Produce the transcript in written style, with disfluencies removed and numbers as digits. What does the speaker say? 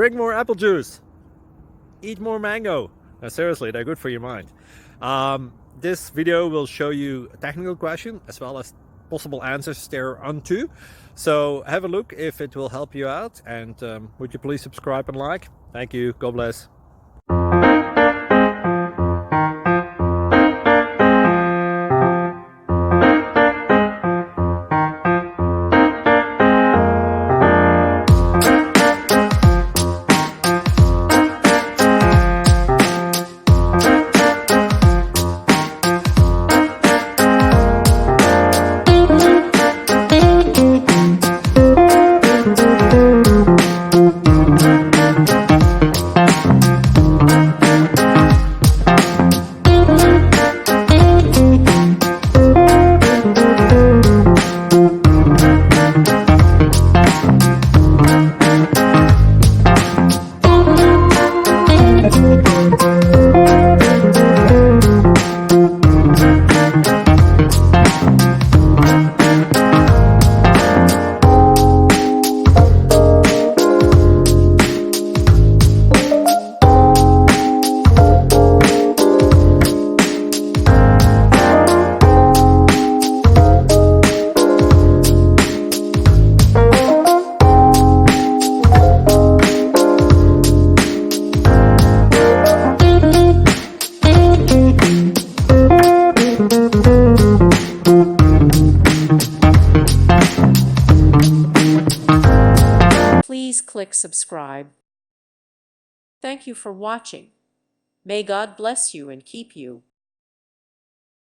drink more apple juice, eat more mango. Now, seriously, they're good for your mind. This video will show you a technical question as well as possible answers thereunto. So have a look if it will help you out, and would you please subscribe and like? Thank you. God bless. Please click subscribe. Thank you for watching. May God bless you and keep you.